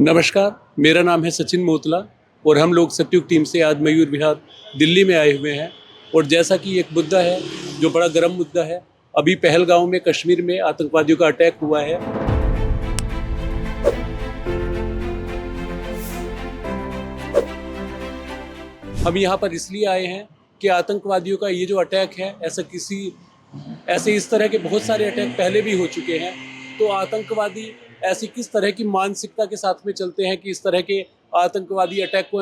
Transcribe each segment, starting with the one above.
नमस्कार, मेरा नाम है सचिन मोतला और हम लोग सत्युग टीम से आज मयूर विहार दिल्ली में आए हुए हैं। और जैसा कि एक मुद्दा है जो बड़ा गर्म मुद्दा है, अभी पहलगांव में कश्मीर में आतंकवादियों का अटैक हुआ है। हम यहाँ पर इसलिए आए हैं कि आतंकवादियों का ये जो अटैक है, ऐसे इस तरह के बहुत सारे अटैक पहले भी हो चुके हैं। तो आतंकवादी ऐसी किस तरह की मानसिकता के साथ में चलते हैं कि इस तरह के आतंकवादी अटैक को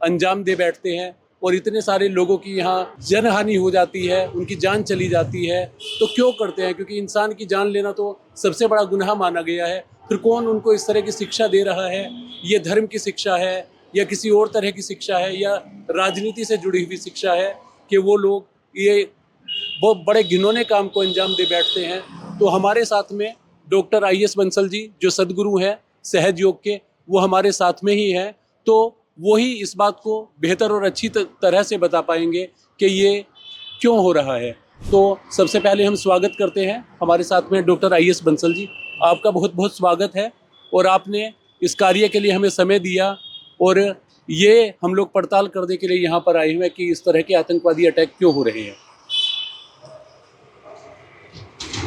अंजाम दे बैठते हैं और इतने सारे लोगों की यहाँ जनहानि हो जाती है, उनकी जान चली जाती है। तो क्यों करते हैं? क्योंकि इंसान की जान लेना तो सबसे बड़ा गुनाह माना गया है। फिर कौन उनको इस तरह की शिक्षा दे रहा है? ये धर्म की शिक्षा है या किसी और तरह की शिक्षा है या राजनीति से जुड़ी हुई शिक्षा है कि वो लोग ये बहुत बड़े घिनौने काम को अंजाम दे बैठते हैं। तो हमारे साथ में डॉक्टर IS बंसल जी जो सदगुरु हैं सहज योग के, वो हमारे साथ में ही हैं। तो वो ही इस बात को बेहतर और अच्छी तरह से बता पाएंगे कि ये क्यों हो रहा है। तो सबसे पहले हम स्वागत करते हैं हमारे साथ में डॉक्टर IS बंसल जी। आपका बहुत बहुत स्वागत है और आपने इस कार्य के लिए हमें समय दिया और ये हम लोग पड़ताल करने के लिए यहाँ पर आए हुए हैं कि इस तरह के आतंकवादी अटैक क्यों हो रहे हैं।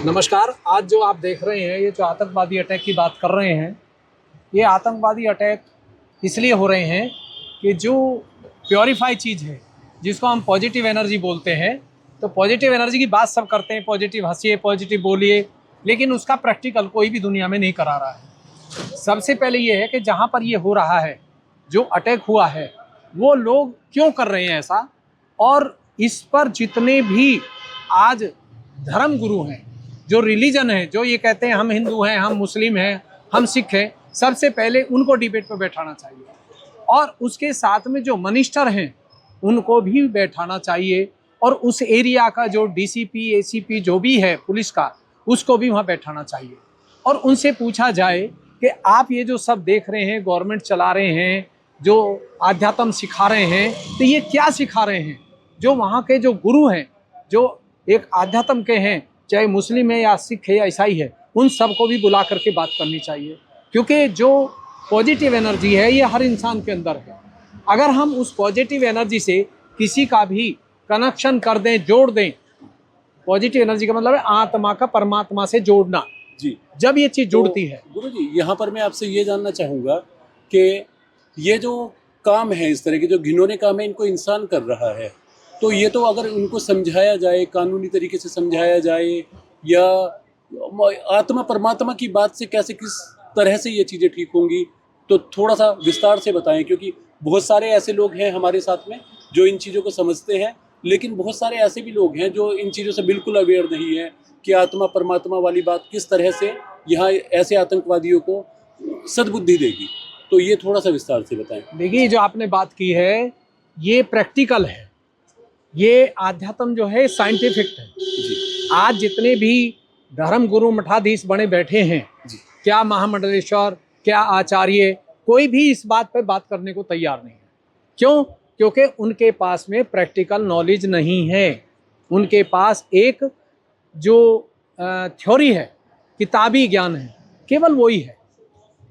नमस्कार। आज जो आप देख रहे हैं, ये जो आतंकवादी अटैक की बात कर रहे हैं, ये आतंकवादी अटैक इसलिए हो रहे हैं कि जो प्योरीफाई चीज़ है जिसको हम पॉजिटिव एनर्जी बोलते हैं, तो पॉजिटिव एनर्जी की बात सब करते हैं, पॉजिटिव हंसिए, पॉजिटिव बोलिए, लेकिन उसका प्रैक्टिकल कोई भी दुनिया में नहीं करा रहा है। सबसे पहले ये है कि जहाँ पर ये हो रहा है, जो अटैक हुआ है, वो लोग क्यों कर रहे हैं ऐसा, और इस पर जितने भी आज धर्म गुरु हैं, जो रिलीजन है, जो ये कहते हैं हम हिंदू हैं, हम मुस्लिम हैं, हम सिख हैं, सबसे पहले उनको डिबेट पर बैठाना चाहिए। और उसके साथ में जो मिनिस्टर हैं उनको भी बैठाना चाहिए, और उस एरिया का जो DCP ACP जो भी है पुलिस का, उसको भी वहाँ बैठाना चाहिए। और उनसे पूछा जाए कि आप ये जो सब देख रहे हैं, गवर्नमेंट चला रहे हैं, जो आध्यात्म सिखा रहे हैं, तो ये क्या सिखा रहे हैं? जो वहाँ के जो गुरु हैं, जो एक आध्यात्म के हैं, चाहे मुस्लिम है या सिख है या ईसाई है, उन सबको भी बुला करके बात करनी चाहिए। क्योंकि जो पॉजिटिव एनर्जी है ये हर इंसान के अंदर है। अगर हम उस पॉजिटिव एनर्जी से किसी का भी कनेक्शन कर दें, जोड़ दें, पॉजिटिव एनर्जी का मतलब है आत्मा का परमात्मा से जोड़ना जी। जब ये चीज़ जुड़ती है। गुरु जी, यहाँ पर मैं आपसे ये जानना चाहूँगा कि ये जो काम है, इस तरह के जो घिनौने काम है, इनको इंसान कर रहा है, तो ये तो अगर उनको समझाया जाए, कानूनी तरीके से समझाया जाए, या आत्मा परमात्मा की बात से कैसे किस तरह से ये चीज़ें ठीक होंगी, तो थोड़ा सा विस्तार से बताएं। क्योंकि बहुत सारे ऐसे लोग हैं हमारे साथ में जो इन चीज़ों को समझते हैं, लेकिन बहुत सारे ऐसे भी लोग हैं जो इन चीज़ों से बिल्कुल अवेयर नहीं है कि आत्मा परमात्मा वाली बात किस तरह से यहाँ ऐसे आतंकवादियों को सद्बुद्धि देगी। तो ये थोड़ा सा विस्तार से बताएं। देखिए, जो आपने बात की है ये प्रैक्टिकल है, ये आध्यात्म जो है साइंटिफिक है जी। आज जितने भी धर्म गुरु मठाधीश बने बैठे हैं जी। क्या महामंडलेश्वर, क्या आचार्य, कोई भी इस बात पर बात करने को तैयार नहीं है। क्यों? क्योंकि उनके पास में प्रैक्टिकल नॉलेज नहीं है। उनके पास एक जो थ्योरी है, किताबी ज्ञान है, केवल वही है।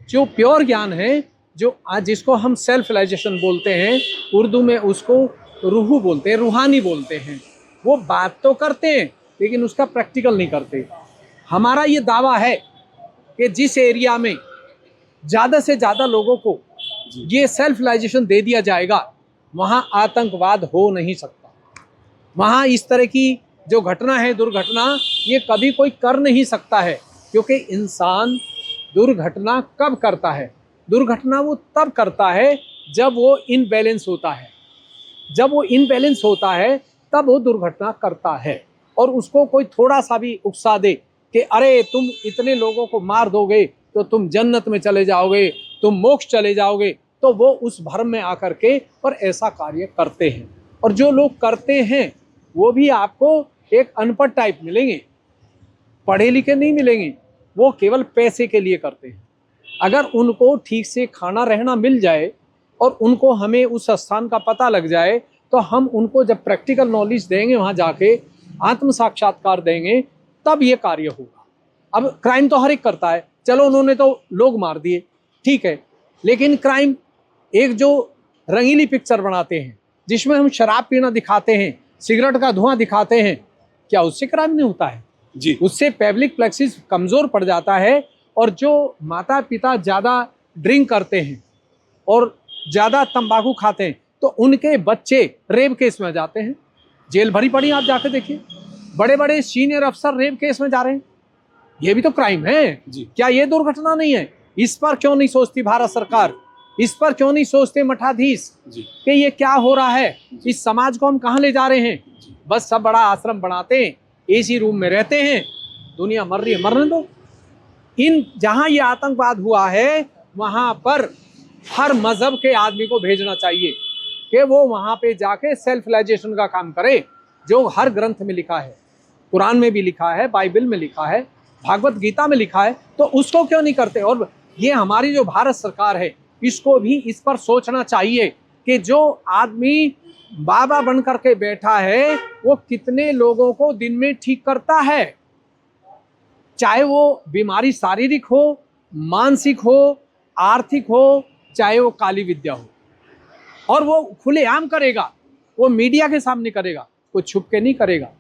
जो प्योर ज्ञान है, जो आज जिसको हम सेल्फ रियलाइजेशन बोलते हैं, उर्दू में उसको रूह बोलते हैं, रूहानी बोलते हैं, वो बात तो करते हैं लेकिन उसका प्रैक्टिकल नहीं करते। हमारा ये दावा है कि जिस एरिया में ज़्यादा से ज़्यादा लोगों को ये सेल्फ रियलाइजेशन दे दिया जाएगा, वहाँ आतंकवाद हो नहीं सकता। वहाँ इस तरह की जो घटना है, दुर्घटना, ये कभी कोई कर नहीं सकता है। क्योंकि इंसान दुर्घटना कब करता है? दुर्घटना वो तब करता है जब वो इनबैलेंस होता है। जब वो इनबैलेंस होता है तब वो दुर्घटना करता है। और उसको कोई थोड़ा सा भी उकसा दे कि अरे तुम इतने लोगों को मार दोगे तो तुम जन्नत में चले जाओगे, तुम मोक्ष चले जाओगे, तो वो उस भ्रम में आकर के और ऐसा कार्य करते हैं। और जो लोग करते हैं वो भी आपको एक अनपढ़ टाइप मिलेंगे, पढ़े लिखे नहीं मिलेंगे। वो केवल पैसे के लिए करते हैं। अगर उनको ठीक से खाना रहना मिल जाए और उनको हमें उस स्थान का पता लग जाए, तो हम उनको जब प्रैक्टिकल नॉलेज देंगे, वहाँ जाके आत्म साक्षात्कार देंगे, तब ये कार्य होगा। अब क्राइम तो हर एक करता है, चलो उन्होंने तो लोग मार दिए, ठीक है, लेकिन क्राइम एक जो रंगीली पिक्चर बनाते हैं जिसमें हम शराब पीना दिखाते हैं, सिगरेट का धुआं दिखाते हैं, क्या उससे क्राइम नहीं होता है? जी उससे पब्लिक प्लेक्सिस कमजोर पड़ जाता है। और जो माता पिता ज़्यादा ड्रिंक करते हैं और ज़्यादा तंबाकू खाते हैं तो उनके बच्चे रेप केस में जाते हैं, जेल भरी पड़ी। आप जाके देखिए, बड़े बड़े सीनियर अफसर रेप केस में जा रहे हैं। ये भी तो क्राइम है। जी क्या ये दुर्घटना नहीं है? इस पर क्यों नहीं सोचती भारत सरकार? इस पर क्यों नहीं सोचते मठाधीश जी कि ये क्या हो रहा है? इस समाज को हम कहाँ ले जा रहे हैं? बस सब बड़ा आश्रम बनाते हैं, एसी रूम में रहते हैं, दुनिया मर रही है, मरने दो। इन जहाँ ये आतंकवाद हुआ है वहाँ पर हर मजहब के आदमी को भेजना चाहिए कि वो वहाँ पे जाके सेल्फ रियलाइजेशन का काम करे, जो हर ग्रंथ में लिखा है, कुरान में भी लिखा है, बाइबल में लिखा है, भागवत गीता में लिखा है, तो उसको क्यों नहीं करते? और ये हमारी जो भारत सरकार है इसको भी इस पर सोचना चाहिए कि जो आदमी बाबा बन करके बैठा है वो कितने लोगों को दिन में ठीक करता है, चाहे वो बीमारी शारीरिक हो, मानसिक हो, आर्थिक हो, चाहे वो काली विद्या हो। और वो खुलेआम करेगा, वो मीडिया के सामने करेगा, कोई छुप के नहीं करेगा।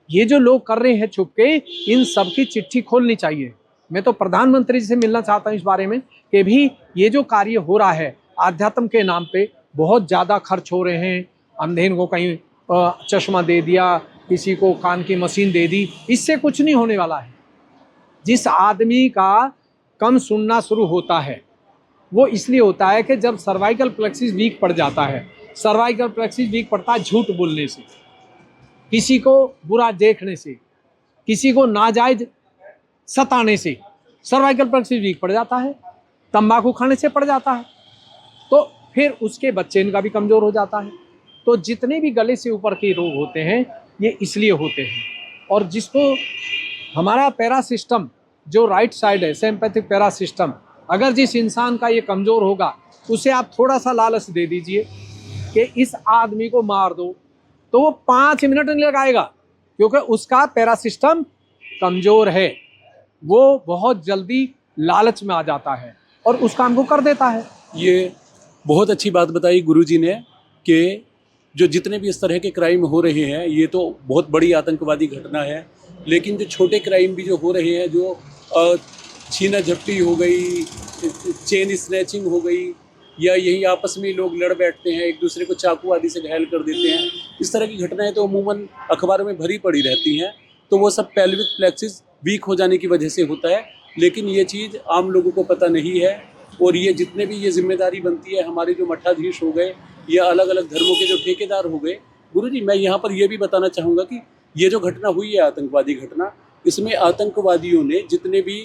ये जो लोग कर रहे हैं छुप के, इन सब की चिट्ठी खोलनी चाहिए। मैं तो प्रधानमंत्री जी से मिलना चाहता हूँ इस बारे में कि भी ये जो कार्य हो रहा है आध्यात्म के नाम पे, बहुत ज़्यादा खर्च हो रहे हैं। अंधेन को कहीं चश्मा दे दिया, किसी को कान की मशीन दे दी, इससे कुछ नहीं होने वाला है। जिस आदमी का कम सुनना शुरू होता है वो इसलिए होता है कि जब सर्वाइकल प्लेक्सिस वीक पड़ जाता है। सर्वाइकल प्लेक्सिस वीक पड़ता है झूठ बोलने से, किसी को बुरा देखने से, किसी को नाजायज सताने से सर्वाइकल प्लेक्सिस वीक पड़ जाता है। तंबाकू खाने से पड़ जाता है तो फिर उसके बच्चे इनका भी कमज़ोर हो जाता है। तो जितने भी गले से ऊपर के रोग होते हैं ये इसलिए होते हैं। और जिसको हमारा पैरा सिस्टम जो राइट साइड है, सिंपैथिक पैरा सिस्टम, अगर जिस इंसान का ये कमज़ोर होगा उसे आप थोड़ा सा लालच दे दीजिए कि इस आदमी को मार दो, तो वो 5 मिनट नहीं लगाएगा, क्योंकि उसका पैरा सिस्टम कमज़ोर है। वो बहुत जल्दी लालच में आ जाता है और उस काम को कर देता है। ये बहुत अच्छी बात बताई गुरुजी ने कि जो जितने भी इस तरह के क्राइम हो रहे हैं ये तो बहुत बड़ी आतंकवादी घटना है, लेकिन जो छोटे क्राइम भी जो हो रहे हैं, जो छीना झपटी हो गई, चेन स्नैचिंग हो गई, या यही आपस में लोग लड़ बैठते हैं, एक दूसरे को चाकू आदि से घायल कर देते हैं, इस तरह की घटनाएं तो अमूमन अखबारों में भरी पड़ी रहती हैं। तो वो सब पेल्विक प्लेक्सिस वीक हो जाने की वजह से होता है, लेकिन ये चीज़ आम लोगों को पता नहीं है। और ये जितने भी ये जिम्मेदारी बनती है हमारे जो मठाधीश हो गए या अलग अलग धर्मों के जो ठेकेदार हो गए। गुरुजी मैं यहाँ पर यह भी बताना चाहूँगा कि ये जो घटना हुई है आतंकवादी घटना, इसमें आतंकवादियों ने जितने भी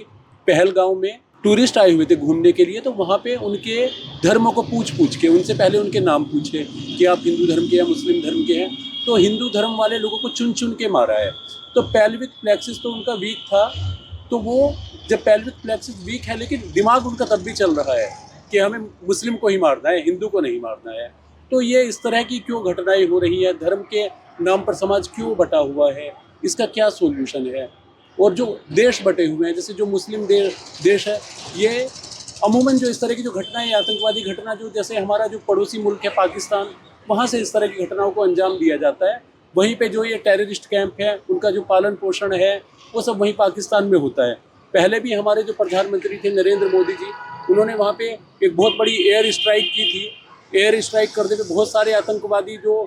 पहलगांव में टूरिस्ट आए हुए थे घूमने के लिए, तो वहाँ पे उनके धर्मों को पूछ के उनसे पहले उनके नाम पूछे कि आप हिंदू धर्म के या मुस्लिम धर्म के हैं, तो हिंदू धर्म वाले लोगों को चुन चुन के मारा है। तो पेल्विक प्लेक्सिस तो उनका वीक था, तो वो जब पेल्विक प्लेक्सिस वीक है लेकिन दिमाग उनका तब भी चल रहा है कि हमें मुस्लिम को ही मारना है, हिंदू को नहीं मारना है। तो ये इस तरह की क्यों घटनाएं हो रही हैं, धर्म के नाम पर समाज क्यों बटा हुआ है, इसका क्या सोल्यूशन है? और जो देश बटे हुए हैं, जैसे जो मुस्लिम देश है, ये अमूमन जो इस तरह की जो घटनाएं, आतंकवादी घटना, जो जैसे हमारा जो पड़ोसी मुल्क है पाकिस्तान, वहाँ से इस तरह की घटनाओं को अंजाम दिया जाता है। वहीं पे जो ये टेररिस्ट कैंप है उनका जो पालन पोषण है वो सब वहीं पाकिस्तान में होता है। पहले भी हमारे जो प्रधानमंत्री थे नरेंद्र मोदी जी, उन्होंने वहाँ पे एक बहुत बड़ी एयर स्ट्राइक की थी। एयर स्ट्राइक करने पे बहुत सारे आतंकवादी जो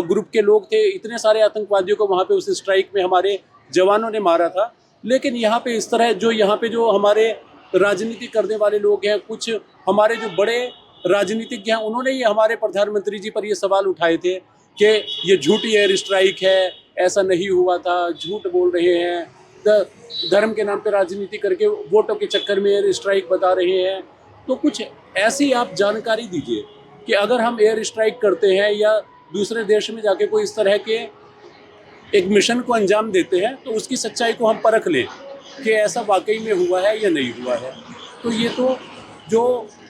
ग्रुप के लोग थे, इतने सारे आतंकवादियों को वहाँ पे उस स्ट्राइक में हमारे जवानों ने मारा था। लेकिन यहाँ पे इस तरह जो यहाँ पे जो हमारे राजनीति करने वाले लोग हैं, कुछ हमारे जो बड़े राजनीतिज्ञ हैं, उन्होंने ये हमारे प्रधानमंत्री जी पर ये सवाल उठाए थे कि ये झूठी एयर स्ट्राइक है, ऐसा नहीं हुआ था, झूठ बोल रहे हैं, धर्म के नाम पे राजनीति करके वोटों के चक्कर में एयर स्ट्राइक बता रहे हैं। तो कुछ ऐसी आप जानकारी दीजिए कि अगर हम एयर स्ट्राइक करते हैं या दूसरे देश में जाके कोई इस तरह के एक मिशन को अंजाम देते हैं तो उसकी सच्चाई को हम परख लें कि ऐसा वाकई में हुआ है या नहीं हुआ है। तो ये तो जो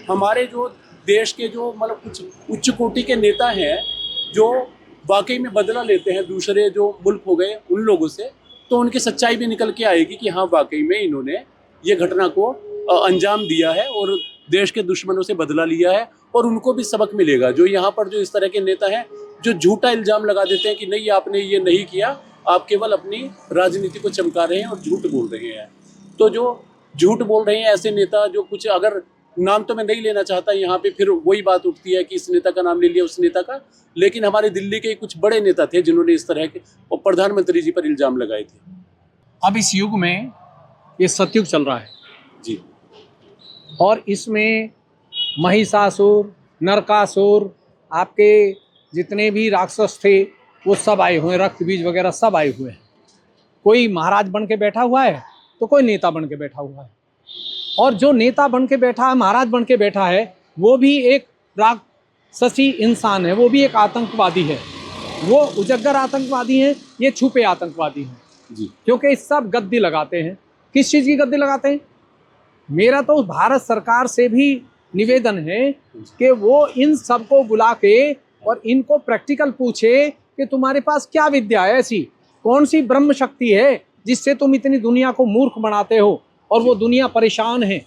हमारे जो देश के जो मतलब कुछ उच्च कोटि के नेता हैं जो वाकई में बदला लेते हैं दूसरे जो मुल्क हो गए उन लोगों से, तो उनकी सच्चाई भी निकल के आएगी कि हाँ वाकई में इन्होंने ये घटना को अंजाम दिया है और देश के दुश्मनों से बदला लिया है और उनको भी सबक मिलेगा। जो यहाँ पर जो इस तरह के नेता हैं जो झूठा इल्जाम लगा देते हैं कि नहीं आपने ये नहीं किया, आप केवल अपनी राजनीति को चमका रहे हैं और झूठ बोल रहे हैं। तो जो झूठ बोल रहे हैं ऐसे नेता, जो कुछ, अगर नाम तो मैं नहीं लेना चाहता यहाँ पे, फिर वही बात उठती है कि इस नेता का नाम ले लिया उस नेता का, लेकिन हमारे दिल्ली के कुछ बड़े नेता थे जिन्होंने इस तरह के और प्रधानमंत्री जी पर इल्जाम लगाए थे। अब इस युग में ये सतयुग चल रहा है जी। और इसमें महिषासुर, नरकासुर, आपके जितने भी राक्षस थे वो सब आए हुए हैं, रक्त बीज वगैरह सब आए हुए हैं। कोई महाराज बन के बैठा हुआ है तो कोई नेता बन के बैठा हुआ है, और जो नेता बन के बैठा है, महाराज बन के बैठा है, वो भी एक राक्षसी इंसान है, वो भी एक आतंकवादी है। वो उजग्गर आतंकवादी हैं, ये छुपे आतंकवादी हैं जी। क्योंकि सब गद्दी लगाते हैं। किस चीज़ की गद्दी लगाते हैं? मेरा तो भारत सरकार से भी निवेदन है कि वो इन सबको बुला के और इनको प्रैक्टिकल पूछे कि तुम्हारे पास क्या विद्या है, ऐसी कौन सी ब्रह्म शक्ति है जिससे तुम इतनी दुनिया को मूर्ख बनाते हो और वो दुनिया परेशान है।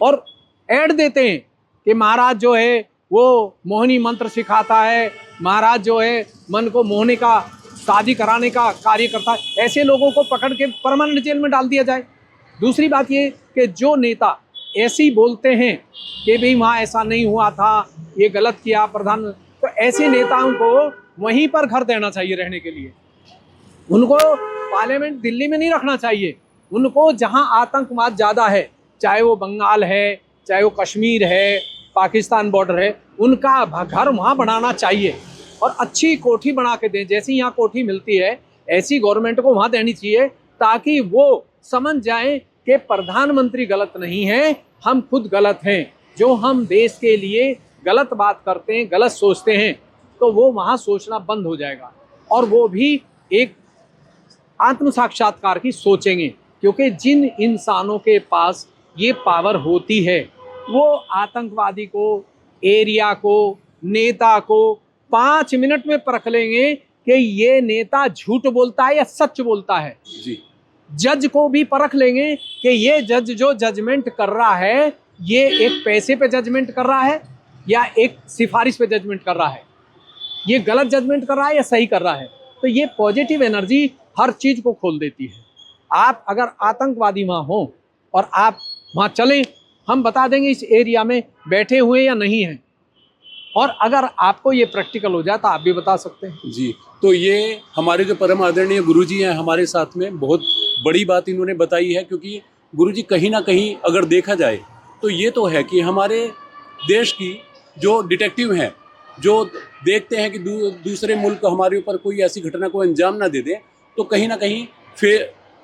और ऐड देते हैं कि महाराज जो है वो मोहिनी मंत्र सिखाता है, महाराज जो है मन को मोहने का, शादी कराने का कार्य करता है। ऐसे लोगों को पकड़ के परमानेंट जेल में डाल दिया जाए। दूसरी बात ये कि जो नेता ऐसे ही बोलते हैं कि भाई वहाँ ऐसा नहीं हुआ था, ये गलत किया प्रधान, तो ऐसे नेताओं को वहीं पर घर देना चाहिए रहने के लिए। उनको पार्लियामेंट दिल्ली में नहीं रखना चाहिए। उनको जहाँ आतंकवाद ज़्यादा है, चाहे वो बंगाल है, चाहे वो कश्मीर है, पाकिस्तान बॉर्डर है, उनका घर वहाँ बनाना चाहिए और अच्छी कोठी बना के दें। जैसी यहाँ कोठी मिलती है ऐसी गवर्नमेंट को वहाँ देनी चाहिए, ताकि वो समझ जाएं कि प्रधानमंत्री गलत नहीं है, हम खुद गलत हैं। जो हम देश के लिए गलत बात करते हैं, गलत सोचते हैं, तो वो वहाँ सोचना बंद हो जाएगा और वो भी एक आत्म साक्षात्कार की सोचेंगे। क्योंकि जिन इंसानों के पास ये पावर होती है वो आतंकवादी को, एरिया को, नेता को 5 मिनट में परख लेंगे कि ये नेता झूठ बोलता है या सच बोलता है जी। जज को भी परख लेंगे कि ये जज जो जजमेंट कर रहा है ये एक पैसे पे जजमेंट कर रहा है या एक सिफारिश पे जजमेंट कर रहा है, ये गलत जजमेंट कर रहा है या सही कर रहा है। तो ये पॉजिटिव एनर्जी हर चीज़ को खोल देती है। आप अगर आतंकवादी वहाँ हो और आप वहाँ चलें, हम बता देंगे इस एरिया में बैठे हुए या नहीं हैं, और अगर आपको ये प्रैक्टिकल हो जाए तो आप भी बता सकते हैं। जी। तो ये हमारे जो परम आदरणीय गुरुजी हैं हमारे साथ में, बहुत बड़ी बात इन्होंने बताई है। क्योंकि गुरुजी कहीं ना कहीं अगर देखा जाए तो ये तो है कि हमारे देश की जो डिटेक्टिव हैं, जो देखते हैं कि दूसरे मुल्क हमारे ऊपर कोई ऐसी घटना को अंजाम ना दे दें, तो कहीं ना कहीं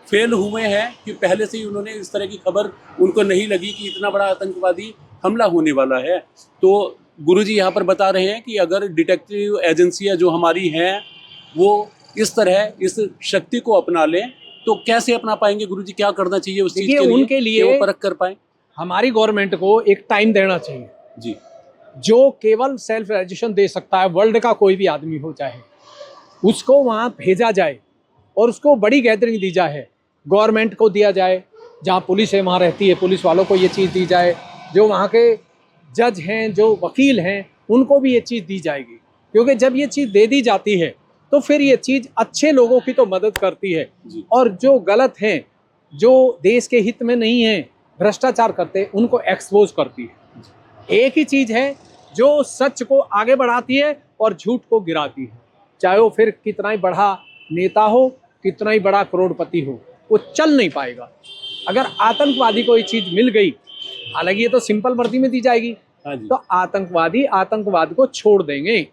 फेल हुए हैं कि पहले से ही उन्होंने इस तरह की खबर उनको नहीं लगी कि इतना बड़ा आतंकवादी हमला होने वाला है। तो गुरुजी यहाँ पर बता रहे हैं कि अगर डिटेक्टिव एजेंसियाँ जो हमारी हैं वो इस तरह इस शक्ति को अपना लें तो कैसे अपना पाएंगे गुरुजी? क्या करना चाहिए उस चीज़ के लिए उनके लिए कि वो परख कर पाएं? हमारी गवर्नमेंट को एक टाइम देना चाहिए जी। जो केवल सेल्फ रजिस्ट्रेशन दे सकता है, वर्ल्ड का कोई भी आदमी हो चाहे, उसको वहाँ भेजा जाए और उसको बड़ी गैदरिंग दी जाए, गवर्नमेंट को दिया जाए, जहाँ पुलिस है वहाँ रहती है पुलिस वालों को ये चीज़ दी जाए, जो वहाँ के जज हैं, जो वकील हैं, उनको भी ये चीज़ दी जाएगी। क्योंकि जब ये चीज़ दे दी जाती है तो फिर ये चीज़ अच्छे लोगों की तो मदद करती है और जो गलत हैं, जो देश के हित में नहीं हैं, भ्रष्टाचार करते हैं, उनको एक्सपोज करती है। एक ही चीज़ है जो सच को आगे बढ़ाती है और झूठ को गिराती है। चाहे वो फिर कितना ही बड़ा नेता हो, कितना ही बड़ा करोड़पति हो, वो चल नहीं पाएगा। अगर आतंकवादी को ये चीज़ मिल गई, हालांकि ये तो सिंपल वर्दी में दी जाएगी, तो आतंकवादी आतंकवाद को छोड़ देंगे,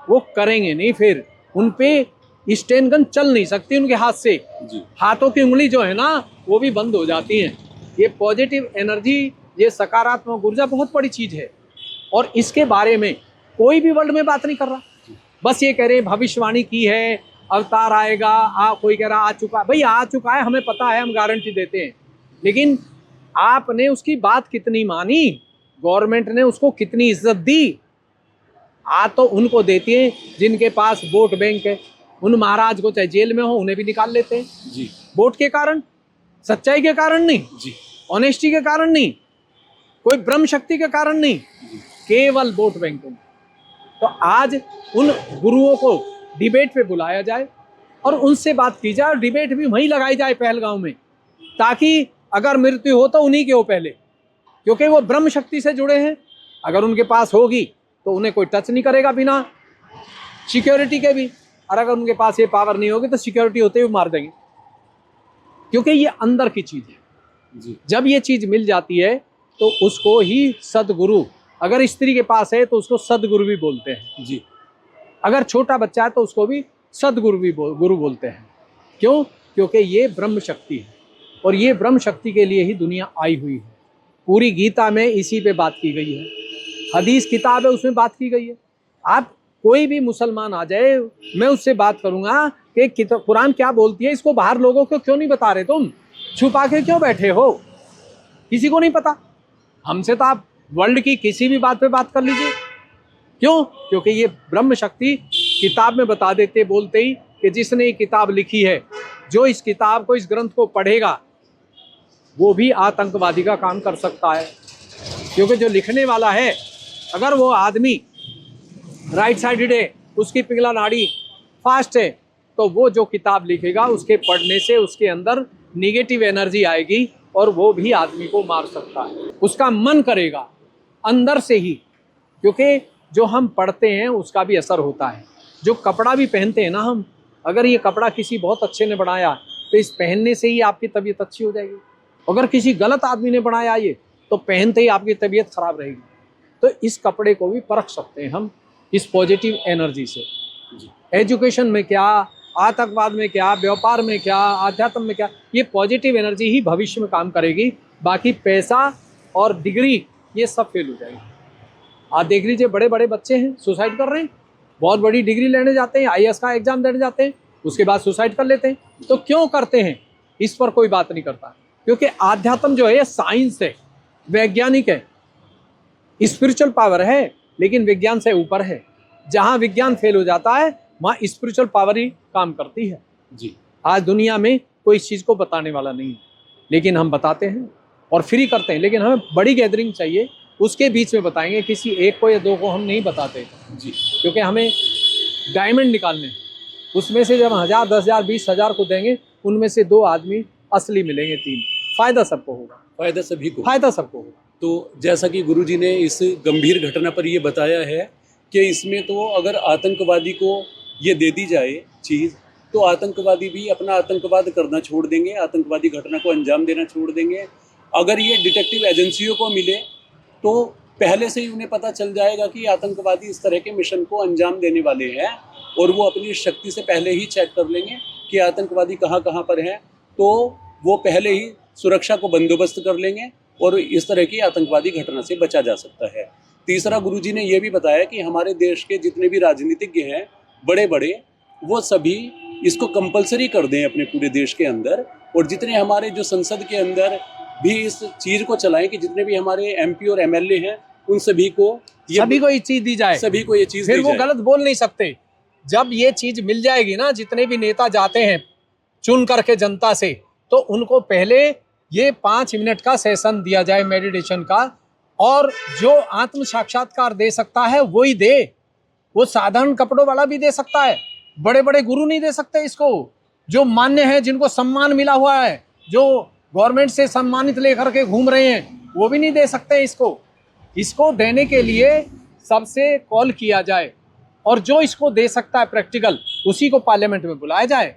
वो करेंगे नहीं। फिर उन पे स्टेन गन चल नहीं सकती उनके हाथ से, हाथों की उंगली जो है ना वो भी बंद हो जाती है। ये पॉजिटिव एनर्जी, ये सकारात्मक ऊर्जा बहुत बड़ी चीज़ है और इसके बारे में कोई भी वर्ल्ड में बात नहीं कर रहा। बस ये कह रहे हैं भविष्यवाणी की है, अवतार आएगा, कोई कह रहा आ चुका। भाई आ चुका है, हमें पता है, हम गारंटी देते हैं, लेकिन आपने उसकी बात कितनी मानी, गवर्नमेंट ने उसको कितनी इज्जत दी? तो उनको देती है जिनके पास वोट बैंक है। उन महाराज को चाहे जेल में हो, उन्हें भी निकाल लेते हैं जी। वोट के कारण, सच्चाई के कारण नहीं जी, ऑनेस्टी के कारण नहीं। कोई ब्रह्म शक्ति के कारण नहीं, केवल वोट बैंकिंग। तो आज उन गुरुओं को डिबेट पे बुलाया जाए और उनसे बात की जाए और डिबेट भी वहीं लगाई जाए पहलगांव में, ताकि अगर मृत्यु हो तो उन्हीं के हो पहले, क्योंकि वो ब्रह्म शक्ति से जुड़े हैं। अगर उनके पास होगी तो उन्हें कोई टच नहीं करेगा बिना सिक्योरिटी के भी, और अगर उनके पास ये पावर नहीं होगी तो सिक्योरिटी होते हुए मार देंगे, क्योंकि ये अंदर की चीज है जी। जब ये चीज मिल जाती है तो उसको ही सदगुरु, अगर स्त्री के पास है तो उसको सदगुरु भी बोलते हैं जी। अगर छोटा बच्चा है तो उसको भी सदगुरु भी गुरु बोलते हैं। क्यों? क्योंकि ये ब्रह्म शक्ति है और ये ब्रह्म शक्ति के लिए ही दुनिया आई हुई है। पूरी गीता में इसी पे बात की गई है, हदीस किताब है उसमें बात की गई है। आप कोई भी मुसलमान आ जाए, मैं उससे बात करूंगा कि कुरान क्या बोलती है, इसको बाहर लोगों को क्यों नहीं बता रहे, तुम छुपा के क्यों बैठे हो, किसी को नहीं पता। हमसे तो आप वर्ल्ड की किसी भी बात पे बात कर लीजिए। क्यों? क्योंकि ये ब्रह्म शक्ति किताब में बता देते बोलते ही कि जिसने ये किताब लिखी है, जो इस किताब को, इस ग्रंथ को पढ़ेगा वो भी आतंकवादी का काम कर सकता है। क्योंकि जो लिखने वाला है, अगर वो आदमी राइट साइडेड है, उसकी पिघला नाड़ी फास्ट है, तो वो जो किताब लिखेगा उसके पढ़ने से उसके अंदर निगेटिव एनर्जी आएगी और वो भी आदमी को मार सकता है। उसका मन करेगा अंदर से ही, क्योंकि जो हम पढ़ते हैं उसका भी असर होता है। जो कपड़ा भी पहनते हैं ना हम, अगर ये कपड़ा किसी बहुत अच्छे ने बनाया तो इस पहनने से ही आपकी तबीयत अच्छी हो जाएगी। अगर किसी गलत आदमी ने बनाया ये, तो पहनते ही आपकी तबीयत खराब रहेगी। तो इस कपड़े को भी परख सकते हैं हम इस पॉजिटिव एनर्जी से। एजुकेशन में क्या, आतंकवाद में क्या, व्यापार में क्या, आध्यात्म में क्या, ये पॉजिटिव एनर्जी ही भविष्य में काम करेगी। बाकी पैसा और डिग्री ये सब फेल हो जाएगी। आप देख लीजिए, बड़े बड़े बच्चे हैं सुसाइड कर रहे हैं, बहुत बड़ी डिग्री लेने जाते हैं, IAS का एग्जाम देने जाते हैं, उसके बाद सुसाइड कर लेते हैं। तो क्यों करते हैं, इस पर कोई बात नहीं करता, क्योंकि आध्यात्म जो है ये साइंस है, वैज्ञानिक है, स्पिरिचुअल पावर है, लेकिन विज्ञान से ऊपर है। जहाँ विज्ञान फेल हो जाता है वहाँ स्पिरिचुअल पावर ही काम करती है जी। आज दुनिया में कोई इस चीज़ को बताने वाला नहीं है, लेकिन हम बताते हैं और फ्री करते हैं। लेकिन हमें बड़ी गैदरिंग चाहिए, उसके बीच में बताएंगे, किसी एक को या दो को हम नहीं बताते जी। क्योंकि हमें डायमंड निकालने हैं। उसमें से जब 1000, 10,000, 20,000 को देंगे, उनमें से 2 आदमी असली मिलेंगे, 3 फायदा सबको होगा, फायदा सभी को, फायदा सबको होगा। तो जैसा कि गुरुजी ने इस गंभीर घटना पर ये बताया है कि इसमें तो अगर आतंकवादी को ये दे दी जाए चीज़, तो आतंकवादी भी अपना आतंकवाद करना छोड़ देंगे, आतंकवादी घटना को अंजाम देना छोड़ देंगे। अगर ये डिटेक्टिव एजेंसियों को मिले तो पहले से ही उन्हें पता चल जाएगा कि आतंकवादी इस तरह के मिशन को अंजाम देने वाले हैं, और वो अपनी शक्ति से पहले ही चेक कर लेंगे कि आतंकवादी कहाँ कहाँ पर हैं, तो वो पहले ही सुरक्षा को बंदोबस्त कर लेंगे और इस तरह की आतंकवादी घटना से बचा जा सकता है। तीसरा, गुरुजी ने यह भी बताया कि हमारे देश के जितने भी राजनीतिज्ञ हैं बड़े बड़े, वो सभी इसको कंपलसरी कर दें अपने पूरे देश के अंदर, और जितने हमारे जो संसद के अंदर भी इस चीज़ को चलाएं कि जितने भी हमारे MP और MLA हैं उन सभी को ये चीज़ दी जाए, सभी को ये चीज़ फिर दी वो जाए। गलत बोल नहीं सकते। जब ये चीज़ मिल जाएगी ना, जितने भी नेता जाते हैं चुन करके जनता से, तो उनको पहले ये 5 मिनट का सेशन दिया जाए मेडिटेशन का, और जो आत्म साक्षात्कार दे सकता है वही दे। वो साधारण कपड़ों वाला भी दे सकता है, बड़े बड़े गुरु नहीं दे सकते इसको। जो मान्य है, जिनको सम्मान मिला हुआ है, जो गवर्नमेंट से सम्मानित लेकर के घूम रहे हैं, वो भी नहीं दे सकते इसको। इसको देने के लिए सबसे कॉल किया जाए, और जो इसको दे सकता है प्रैक्टिकल, उसी को पार्लियामेंट में बुलाया जाए।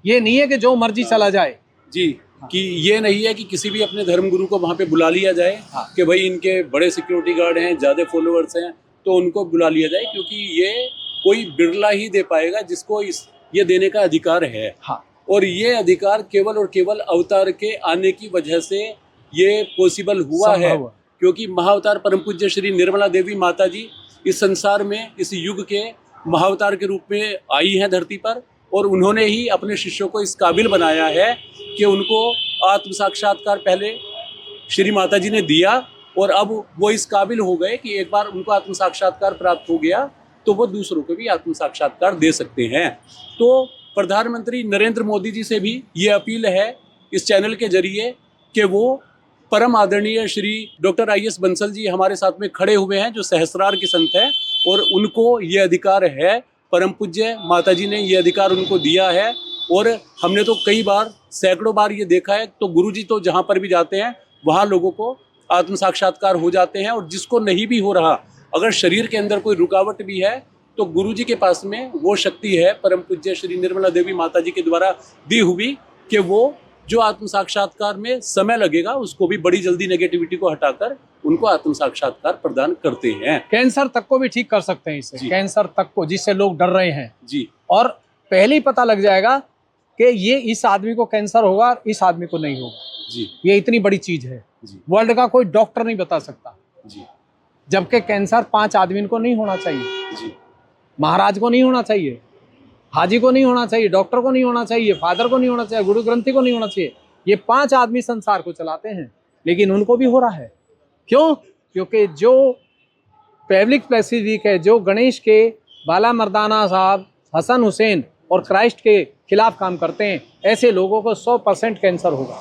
ये नहीं है कि जो मर्जी चला जाए जी, कि ये नहीं है कि किसी भी अपने धर्मगुरु को वहाँ पे बुला लिया जाए कि भाई इनके बड़े सिक्योरिटी गार्ड हैं, ज़्यादा फॉलोअर्स हैं, तो उनको बुला लिया जाए, क्योंकि ये कोई बिरला ही दे पाएगा जिसको ये देने का अधिकार है। हाँ। और ये अधिकार केवल और केवल अवतार के आने की वजह से ये पॉसिबल हुआ है, क्योंकि महाअवतार परम पूज्य श्री निर्मला देवी माता जी इस संसार में, इस युग के महाअवतार के रूप में आई हैं धरती पर, और उन्होंने ही अपने शिष्यों को इस काबिल बनाया है कि उनको आत्म साक्षात्कार पहले श्री माता जी ने दिया, और अब वो इस काबिल हो गए कि एक बार उनको आत्म साक्षात्कार प्राप्त हो गया तो वो दूसरों को भी आत्म साक्षात्कार दे सकते हैं। तो प्रधानमंत्री नरेंद्र मोदी जी से भी ये अपील है इस चैनल के जरिए कि वो परम आदरणीय श्री डॉक्टर IS बंसल जी हमारे साथ में खड़े हुए हैं, जो सहस्रार के संत हैं, और उनको ये अधिकार है, परम पूज्य माता जी ने ये अधिकार उनको दिया है। और हमने तो कई बार, सैकड़ों बार ये देखा है, तो गुरु जी तो जहाँ पर भी जाते हैं वहाँ लोगों को आत्म साक्षात्कार हो जाते हैं। और जिसको नहीं भी हो रहा, अगर शरीर के अंदर कोई रुकावट भी है, तो गुरु जी के पास में वो शक्ति है, परम पूज्य श्री निर्मला देवी माता जी के द्वारा दी हुई, कि वो जो आत्म साक्षात्कार में समय लगेगा उसको भी बड़ी जल्दी नेगेटिविटी को हटाकर उनको आत्म साक्षात्कार प्रदान करते हैं। कैंसर तक को भी ठीक कर सकते हैं इससे, कैंसर तक को, जिससे लोग डर रहे हैं जी। और पहले ही पता लग जाएगा कि ये इस आदमी को कैंसर होगा, इस आदमी को नहीं होगा जी। ये इतनी बड़ी चीज है जी। वर्ल्ड का कोई डॉक्टर नहीं बता सकता जी। जबकि कैंसर 5 आदमी को नहीं होना चाहिए जी। महाराज को नहीं होना चाहिए, हाजी को नहीं होना चाहिए, डॉक्टर को नहीं होना चाहिए, फादर को नहीं होना चाहिए, गुरु ग्रंथी को नहीं होना चाहिए। ये 5 आदमी संसार को चलाते हैं, लेकिन उनको भी हो रहा है। क्यों? क्योंकि जो पब्लिक प्लेसेस वीक है, जो गणेश के, बाला मर्दाना साहब, हसन हुसैन और क्राइस्ट के खिलाफ काम करते हैं, ऐसे लोगों को 100% कैंसर होगा।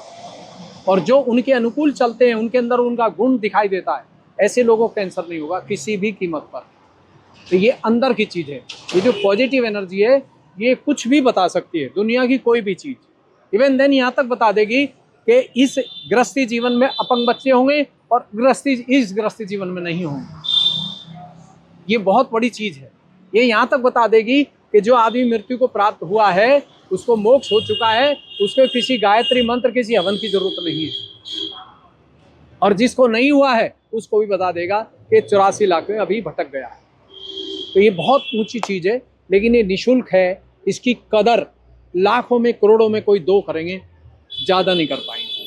और जो उनके अनुकूल चलते हैं, उनके अंदर उनका गुण दिखाई देता है, ऐसे लोगों को कैंसर नहीं होगा किसी भी कीमत पर। तो ये अंदर की चीज़ है। ये जो पॉजिटिव एनर्जी है, ये कुछ भी बता सकती है, दुनिया की कोई भी चीज़। इवन देन यहाँ तक बता देगी कि इस गृहस्थी जीवन में अपंग बच्चे होंगे और इस गृहस्थी जीवन में नहीं होंगे। ये बहुत बड़ी चीज़ है। ये यहाँ तक बता देगी कि जो आदमी मृत्यु को प्राप्त हुआ है, उसको मोक्ष हो चुका है, उसको किसी गायत्री मंत्र, किसी हवन की जरूरत नहीं है। और जिसको नहीं हुआ है उसको भी बता देगा कि 84 लाख में अभी भटक गया है। तो ये बहुत ऊंची चीज़ है, लेकिन ये निशुल्क है। इसकी कदर लाखों में, करोड़ों में कोई 2 करेंगे, ज़्यादा नहीं कर पाएंगे।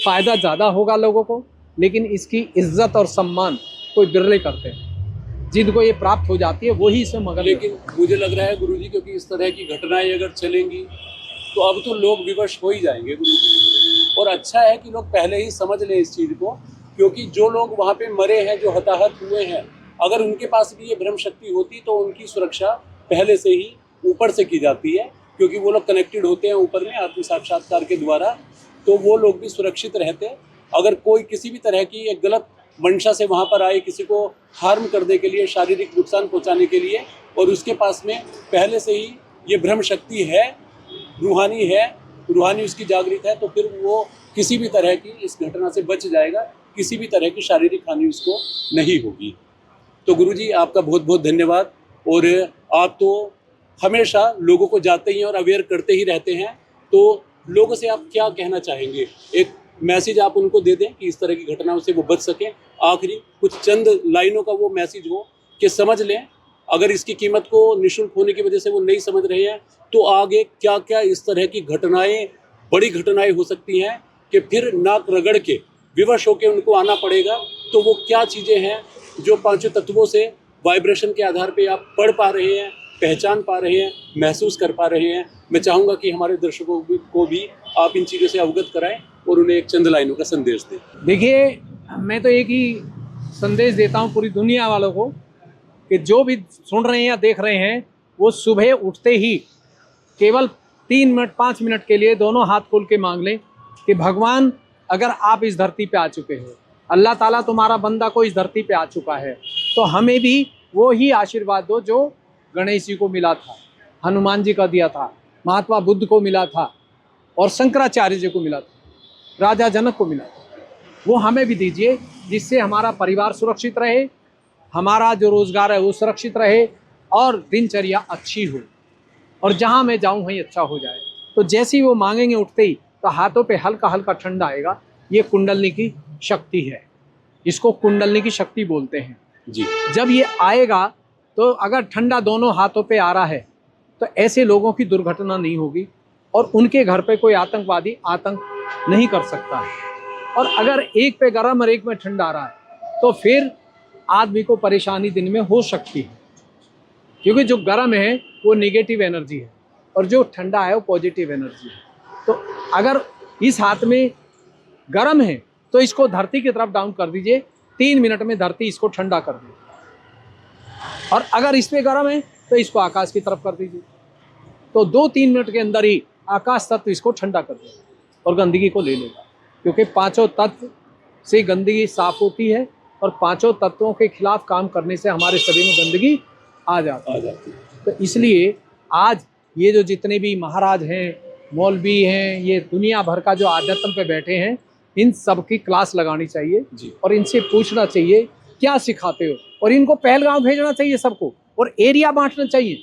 फ़ायदा ज़्यादा होगा लोगों को, लेकिन इसकी इज्जत और सम्मान कोई बिरले करते हैं। जिनको ये प्राप्त हो जाती है वही इसमें मगन। लेकिन मुझे लग रहा है गुरुजी, क्योंकि इस तरह की घटनाएं अगर चलेंगी तो अब तो लोग विवश हो ही जाएंगे गुरुजी। और अच्छा है कि लोग पहले ही समझ लें इस चीज़ को, क्योंकि जो लोग वहाँ पे मरे हैं, जो हताहत हुए हैं, अगर उनके पास भी ये ब्रह्म शक्ति होती तो उनकी सुरक्षा पहले से ही ऊपर से की जाती है, क्योंकि वो लोग कनेक्टेड होते हैं ऊपर में आत्म साक्षात्कार के द्वारा, तो वो लोग भी सुरक्षित रहते हैं। अगर कोई किसी भी तरह की एक गलत मंशा से वहाँ पर आए, किसी को हार्म करने के लिए, शारीरिक नुकसान पहुँचाने के लिए, और उसके पास में पहले से ही ये ब्रह्म शक्ति है, रूहानी उसकी जागृत है, तो फिर वो किसी भी तरह की इस घटना से बच जाएगा, किसी भी तरह की शारीरिक हानि उसको नहीं होगी। तो गुरुजी आपका बहुत बहुत धन्यवाद। और आप तो हमेशा लोगों को जाते ही और अवेयर करते ही रहते हैं, तो लोगों से आप क्या कहना चाहेंगे? एक मैसेज आप उनको दे दें कि इस तरह की घटनाओं से वो बच सकें। आखिरी कुछ चंद लाइनों का वो मैसेज हो कि समझ लें, अगर इसकी कीमत को निःशुल्क होने की वजह से वो नहीं समझ रहे हैं, तो आगे क्या क्या इस तरह की घटनाएं, बड़ी घटनाएं हो सकती हैं कि फिर नाक रगड़ के विवश होकर उनको आना पड़ेगा। तो वो क्या चीज़ें हैं जो 5 तत्वों से वाइब्रेशन के आधार पे आप पढ़ पा रहे हैं, पहचान पा रहे हैं, महसूस कर पा रहे हैं? मैं चाहूँगा कि हमारे दर्शकों को भी आप इन चीज़ों से अवगत कराएं और उन्हें एक चंद लाइनों का संदेश दें। देखिए, मैं तो एक ही संदेश देता हूँ पूरी दुनिया वालों को कि जो भी सुन रहे हैं या देख रहे हैं, वो सुबह उठते ही केवल 3 मिनट 5 मिनट के लिए दोनों हाथ खोल के मांग लें कि भगवान, अगर आप इस धरती पे आ चुके हो, अल्लाह ताला तुम्हारा बंदा को इस धरती पे आ चुका है, तो हमें भी वो ही आशीर्वाद दो जो गणेश जी को मिला था, हनुमान जी का दिया था, महात्मा बुद्ध को मिला था, और शंकराचार्य जी को मिला था, राजा जनक को मिला था। वो हमें भी दीजिए, जिससे हमारा परिवार सुरक्षित रहे, हमारा जो रोज़गार है वो सुरक्षित रहे, और दिनचर्या अच्छी हो, और जहाँ मैं जाऊँ वहीं अच्छा हो जाए। तो जैसे ही वो मांगेंगे उठते ही, तो हाथों पे हल्का हल्का ठंडा आएगा। ये कुंडलनी की शक्ति है, इसको कुंडलनी की शक्ति बोलते हैं जी। जब ये आएगा, तो अगर ठंडा दोनों हाथों पे आ रहा है, तो ऐसे लोगों की दुर्घटना नहीं होगी, और उनके घर पे कोई आतंकवादी आतंक नहीं कर सकता है। और अगर एक पे गर्म और एक में ठंडा आ रहा है, तो फिर आदमी को परेशानी दिन में हो सकती है, क्योंकि जो गर्म है वो नेगेटिव एनर्जी है, और जो ठंडा है वो पॉजिटिव एनर्जी है। तो अगर इस हाथ में गर्म है, तो इसको धरती की तरफ डाउन कर दीजिए, 3 मिनट में धरती इसको ठंडा कर देगी। और अगर इस पे गर्म है, तो इसको आकाश की तरफ कर दीजिए, तो 2-3 मिनट के अंदर ही आकाश तत्व इसको ठंडा कर देगा और गंदगी को ले लेगा। क्योंकि 5 तत्व से गंदगी साफ होती है और पांचों तत्वों के खिलाफ काम करने से हमारे शरीर में गंदगी आ जाती है। तो इसलिए आज ये जो जितने भी महाराज हैं, मौलवी हैं, ये दुनिया भर का जो आध्यात्म पे बैठे हैं, इन सब की क्लास लगानी चाहिए जी। और इनसे पूछना चाहिए क्या सिखाते हो, और इनको पहलगांव भेजना चाहिए सबको, और एरिया बांटना चाहिए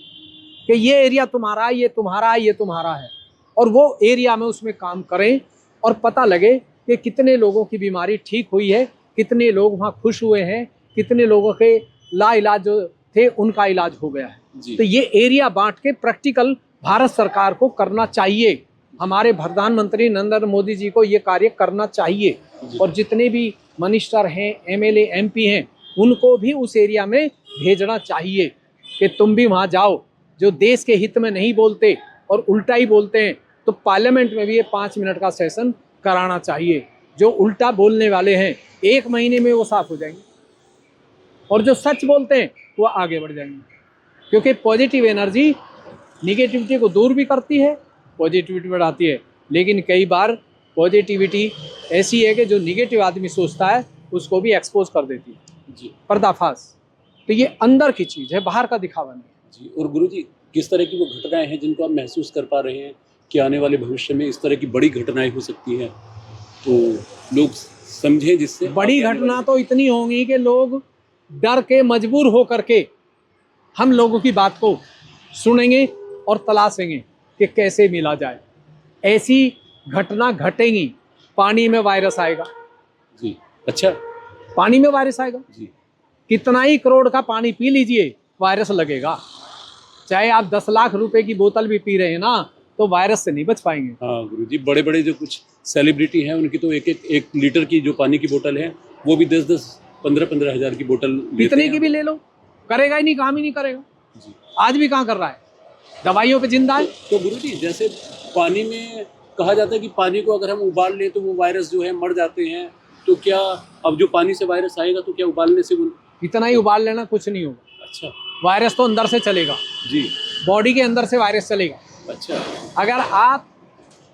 कि ये एरिया तुम्हारा है, ये तुम्हारा है, ये तुम्हारा है, और वो एरिया में उसमें काम करें और पता लगे कि कितने लोगों की बीमारी ठीक हुई है, कितने लोग वहाँ खुश हुए हैं, कितने लोगों के लाइलाज जो थे उनका इलाज हो गया है। तो ये एरिया बांट के प्रैक्टिकल भारत सरकार को करना चाहिए, हमारे प्रधानमंत्री नरेंद्र मोदी जी को ये कार्य करना चाहिए, और जितने भी मिनिस्टर हैं, एमएलए, एमपी हैं, उनको भी उस एरिया में भेजना चाहिए कि तुम भी वहाँ जाओ। जो देश के हित में नहीं बोलते और उल्टा ही बोलते हैं, तो पार्लियामेंट में भी ये 5 मिनट का सेशन कराना चाहिए। जो उल्टा बोलने वाले हैं 1 महीने में वो साफ हो जाएंगे, और जो सच बोलते हैं वो आगे बढ़ जाएंगे, क्योंकि पॉजिटिव एनर्जी निगेटिविटी को दूर भी करती है, पॉजिटिविटी बढ़ाती है। लेकिन कई बार पॉजिटिविटी ऐसी है कि जो निगेटिव आदमी सोचता है उसको भी एक्सपोज कर देती है जी, पर्दाफाश। तो ये अंदर की चीज़ है, बाहर का दिखावा नहीं जी। और गुरुजी, किस तरह की वो घटनाएं हैं जिनको आप महसूस कर पा रहे हैं कि आने वाले भविष्य में इस तरह की बड़ी घटनाएं हो सकती हैं, तो लोग समझें जिससे है। बड़ी घटना तो इतनी होंगी कि लोग डर के मजबूर हो करके हम लोगों की बात को सुनेंगे और तलाशेंगे कि कैसे मिला जाए। ऐसी घटना घटेंगी, पानी में वायरस आएगा। जी, अच्छा, पानी में वायरस आएगा। जी, कितना ही करोड़ का पानी पी लीजिए, वायरस लगेगा। चाहे आप 10 लाख रुपए की बोतल भी पी रहे हैं ना, तो वायरस से नहीं बच पाएंगे। हाँ गुरुजी, बड़े बड़े जो कुछ सेलिब्रिटी हैं उनकी तो एक लीटर की जो पानी की बोतल है वो भी 10-10, 15-15 हज़ार की बोतल लेते कितने हैं। की भी ले लो, करेगा ही नहीं, काम ही नहीं करेगा। जी। आज भी कहाँ कर रहा है, दवाइयों पे जिंदा है। तो गुरुजी, जैसे पानी में कहा जाता है कि पानी को अगर हम उबाल लें तो वो वायरस जो है मर जाते हैं, तो क्या अब जो पानी से वायरस आएगा तो क्या उबालने से वो? इतना ही उबाल लेना, कुछ नहीं होगा। अच्छा वायरस तो अंदर से चलेगा, जी, बॉडी के अंदर से वायरस चलेगा। अच्छा, अगर आप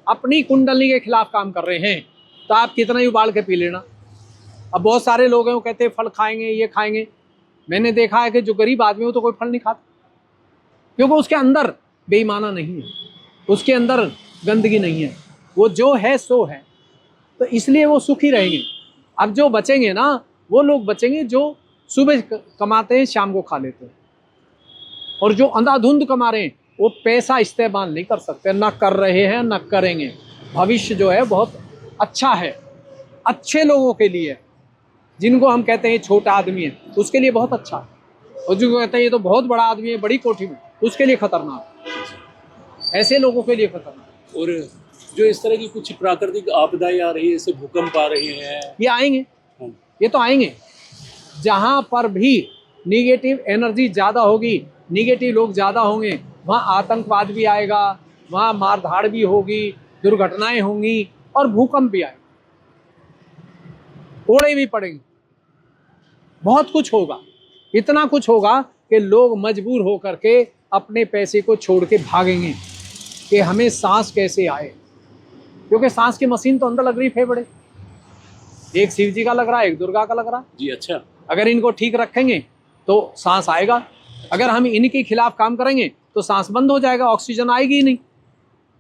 अपनी कुंडली के खिलाफ काम कर रहे हैं तो आप कितना ही उबाल के पी लेना। अब बहुत सारे लोग हैं वो कहते हैं फल खाएंगे, ये खाएंगे। मैंने देखा है कि जो गरीब आदमी हो तो कोई फल नहीं खाता, क्योंकि उसके अंदर बेईमाना नहीं है, उसके अंदर गंदगी नहीं है, वो जो है सो है, तो इसलिए वो सुखी रहेंगे। अब जो बचेंगे ना, वो लोग बचेंगे जो सुबह कमाते हैं, शाम को खा लेते हैं, और जो अंधाधुंध कमा रहे हैं वो पैसा इस्तेमाल नहीं कर सकते, ना कर रहे हैं, ना करेंगे। भविष्य जो है बहुत अच्छा है, अच्छे लोगों के लिए, जिनको हम कहते हैं छोटा आदमी है उसके लिए बहुत अच्छा है, और जो कहते हैं ये तो बहुत बड़ा आदमी है, बड़ी कोठी में, उसके लिए खतरनाक, ऐसे लोगों के लिए खतरनाक। और जो इस तरह की कुछ प्राकृतिक आपदाएं आ रही है, जैसे भूकंप आ रहे हैं, ये आएंगे, हाँ, ये तो आएंगे। जहाँ पर भी निगेटिव एनर्जी ज़्यादा होगी, निगेटिव लोग ज़्यादा होंगे, वहाँ आतंकवाद भी आएगा, वहाँ मारधाड़ भी होगी, दुर्घटनाएं होंगी, और भूकंप भी आएगा, ओड़े भी पड़ेंगे, बहुत कुछ होगा। इतना कुछ होगा कि लोग मजबूर होकर के अपने पैसे को छोड़ के भागेंगे कि हमें सांस कैसे आए, क्योंकि सांस की मशीन तो अंदर लग रही फेफड़े, एक शिव जी का लग रहा है, एक दुर्गा का लग रहा है। जी, अच्छा, अगर इनको ठीक रखेंगे तो सांस आएगा, अगर हम इनके खिलाफ काम करेंगे तो सांस बंद हो जाएगा, ऑक्सीजन आएगी ही नहीं,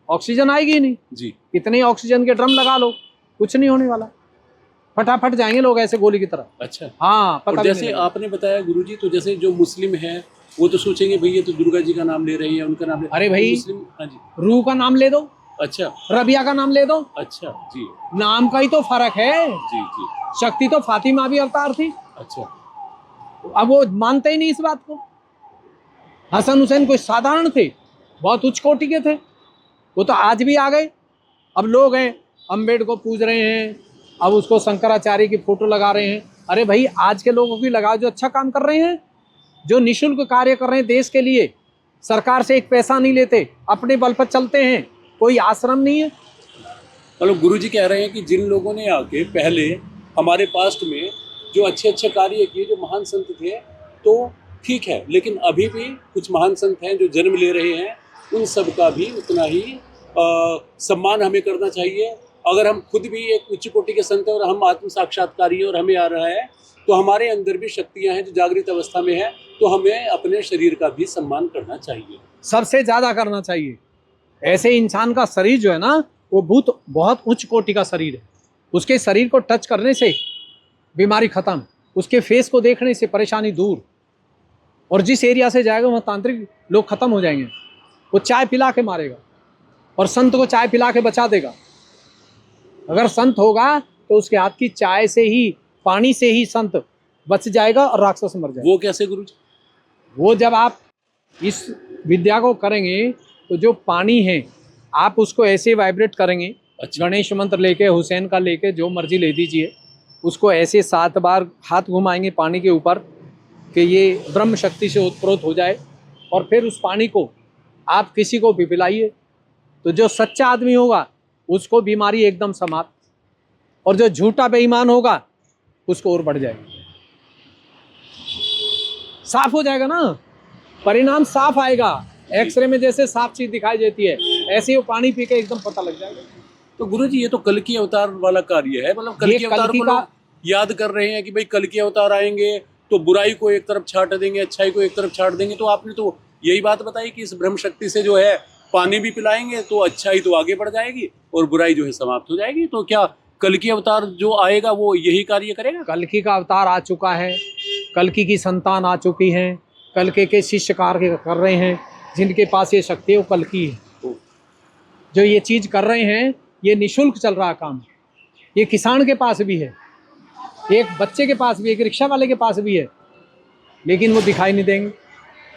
ऑक्सीजन आएगी ही नहीं। जी, कितने ऑक्सीजन के ड्रम लगा लो, कुछ नहीं होने वाला, फटाफट जाएंगे लोग ऐसे गोली की तरह। अच्छा। हाँ, पता और भी जैसे नहीं आपने बताया गुरुजी, तो जैसे जो मुस्लिम है वो तो सोचेंगे भाई ये तो दुर्गा जी का नाम ले रही है, उनका नाम ले, अरे भाई, तो मुस्लिम, हाँ जी, लगेगा। रूह का नाम ले दो, अच्छा, रबिया का नाम ले दो, अच्छा, जी, नाम का ही तो फर्क है। जी, जी, शक्ति तो फातिमा भी अवतार थी, अच्छा, अब वो मानते ही नहीं इस बात को। हसन हुसैन कोई साधारण थे, बहुत उच्च कोटि के थे, वो तो आज भी आ गए। अब लोग हैं अम्बेडकर को पूज रहे हैं, अब उसको शंकराचार्य की फोटो लगा रहे हैं। अरे भाई, आज के लोगों की लगाओ जो अच्छा काम कर रहे हैं, जो निःशुल्क कार्य कर रहे हैं देश के लिए, सरकार से एक पैसा नहीं लेते, अपने बल पर चलते हैं, कोई आश्रम नहीं है। मतलब गुरुजी कह रहे हैं कि जिन लोगों ने आके पहले हमारे पास्ट में जो अच्छे अच्छे कार्य किए, जो महान संत थे, तो ठीक है, लेकिन अभी भी कुछ महान संत हैं जो जन्म ले रहे हैं, उन सब का भी उतना ही सम्मान हमें करना चाहिए, अगर हम खुद भी एक उच्च कोटि के संत हैं और हम आत्म साक्षात्कारी और हमें आ रहा है, तो हमारे अंदर भी शक्तियां हैं जो जागृत अवस्था में है, तो हमें अपने शरीर का भी सम्मान करना चाहिए, सबसे ज्यादा करना चाहिए। ऐसे इंसान का शरीर जो है ना, वो बहुत उच्च कोटि का शरीर है। उसके शरीर को टच करने से बीमारी खत्म, उसके फेस को देखने से परेशानी दूर, और जिस एरिया से जाएगा वहाँ तांत्रिक लोग खत्म हो जाएंगे। वो चाय पिला के मारेगा और संत को चाय पिला के बचा देगा। अगर संत होगा तो उसके हाथ की चाय से ही, पानी से ही संत बच जाएगा और राक्षस मर जाएगा। वो कैसे गुरुजी? वो जब आप इस विद्या को करेंगे तो जो पानी है आप उसको ऐसे वाइब्रेट करेंगे। अच्छा। गणेश मंत्र लेके, हुसैन का लेके, जो मर्जी ले दीजिए, उसको ऐसे 7 बार हाथ घुमाएंगे पानी के ऊपर कि ये ब्रह्म शक्ति से उत्प्रोत हो जाए, और फिर उस पानी को आप किसी को भी पिलाइए, तो जो सच्चा आदमी होगा उसको बीमारी एकदम समाप्त, और जो झूठा बेईमान होगा उसको और बढ़ जाएगी। साफ हो जाएगा ना, परिणाम साफ आएगा। एक्सरे में जैसे साफ चीज दिखाई देती है, ऐसे ही वो पानी पी के एकदम पता लग जाएगा। तो गुरुजी ये तो कल की अवतार वाला कार्य है, मतलब कल ये की अवतार कल्कि को का- लोग याद कर रहे हैं कि भाई कल की अवतार आएंगे तो बुराई को एक तरफ छाट देंगे, अच्छाई को एक तरफ छाट देंगे। तो आपने तो यही बात बताई कि इस ब्रह्म शक्ति से जो है पानी भी पिलाएंगे तो अच्छाई तो आगे बढ़ जाएगी और बुराई जो है समाप्त हो जाएगी। तो क्या कल की अवतार जो आएगा वो यही कार्य करेगा? कल्कि का अवतार आ चुका है, कल्कि की संतान आ चुकी है, कल्कि के शिष्य कार्य कर रहे हैं, जिनके पास ये शक्ति है वो कल्कि है। जो ये चीज कर रहे हैं ये निशुल्क चल रहा काम। ये किसान के पास भी है, एक बच्चे के पास भी, एक रिक्शा वाले के पास भी है, लेकिन वो दिखाई नहीं देंगे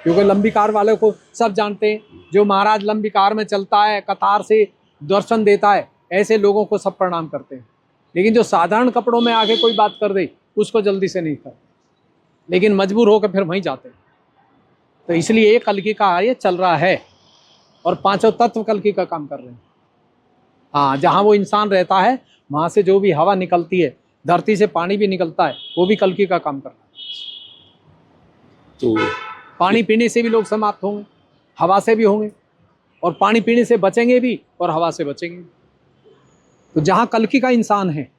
क्योंकि लंबी कार वाले को सब जानते हैं। जो महाराज लंबी कार में चलता है, कतार से दर्शन देता है, ऐसे लोगों को सब प्रणाम करते हैं। लेकिन जो साधारण कपड़ों में आके कोई बात कर दे उसको जल्दी से नहीं कर, लेकिन मजबूर होकर फिर वहीं जाते हैं। तो इसलिए ये कल्कि का कार्य चल रहा है और 5 तत्व कल्कि का काम कर रहे हैं। हाँ, जहाँ वो इंसान रहता है वहाँ से जो भी हवा निकलती है, धरती से पानी भी निकलता है, वो भी कल्कि का काम कर रहा है। तो पानी पीने से भी लोग समाप्त होंगे, हवा से भी होंगे, और पानी पीने से बचेंगे भी और हवा से बचेंगे भी। तो जहाँ कल्कि का इंसान है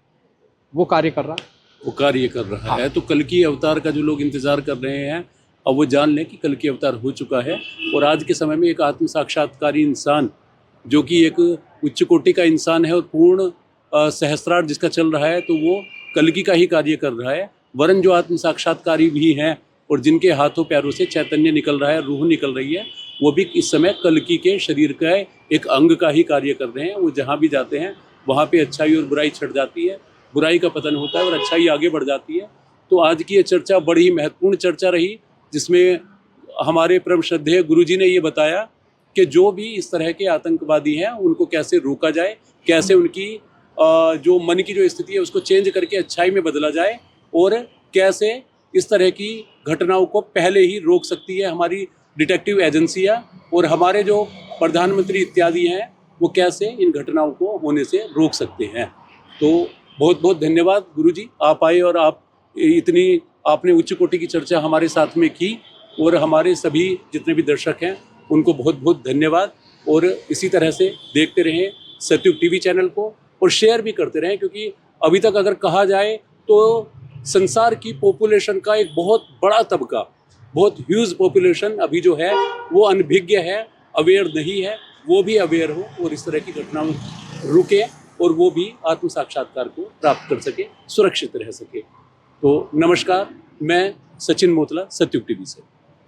वो कार्य कर रहा है, वो कार्य कर रहा है। तो कल की अवतार का जो लोग इंतजार कर रहे हैं, अब वो जान लें कि कल की अवतार हो चुका है। और आज के समय में एक आत्म साक्षात्कारी इंसान जो कि एक उच्च कोटि का इंसान है और पूर्ण सहस्त्रार्थ जिसका चल रहा है, तो वो कल्कि का ही कार्य कर रहा है। वरन जो आत्म साक्षात्कारी भी हैं और जिनके हाथों पैरों से चैतन्य निकल रहा है, रूह निकल रही है, वो भी इस समय कल्कि के शरीर का एक अंग का ही कार्य कर रहे हैं। वो जहाँ भी जाते हैं वहाँ पे अच्छाई और बुराई छट जाती है, बुराई का पतन होता है और अच्छाई आगे बढ़ जाती है। तो आज की ये चर्चा बड़ी ही महत्वपूर्ण चर्चा रही, जिसमें हमारे परम श्रद्धेय गुरुजी ने ये बताया कि जो भी इस तरह के आतंकवादी हैं उनको कैसे रोका जाए, कैसे उनकी जो मन की जो स्थिति है उसको चेंज करके अच्छाई में बदला जाए, और कैसे इस तरह की घटनाओं को पहले ही रोक सकती है हमारी डिटेक्टिव एजेंसियां, और हमारे जो प्रधानमंत्री इत्यादि हैं वो कैसे इन घटनाओं को होने से रोक सकते हैं। तो बहुत बहुत धन्यवाद गुरुजी, आप आए और आपने उच्च कोटि की चर्चा हमारे साथ में की, और हमारे सभी जितने भी दर्शक हैं उनको बहुत बहुत धन्यवाद। और इसी तरह से देखते रहें सतयुग टीवी चैनल को और शेयर भी करते रहें, क्योंकि अभी तक अगर कहा जाए तो संसार की पॉपुलेशन का एक बहुत बड़ा तबका, बहुत ह्यूज पॉपुलेशन अभी जो है वो अनभिज्ञ है, अवेयर नहीं है। वो भी अवेयर हो और इस तरह की घटनाओं रुके और वो भी आत्म साक्षात्कार को प्राप्त कर सके, सुरक्षित रह सके। तो नमस्कार, मैं सचिन मोतला, सतयुग टीवी से।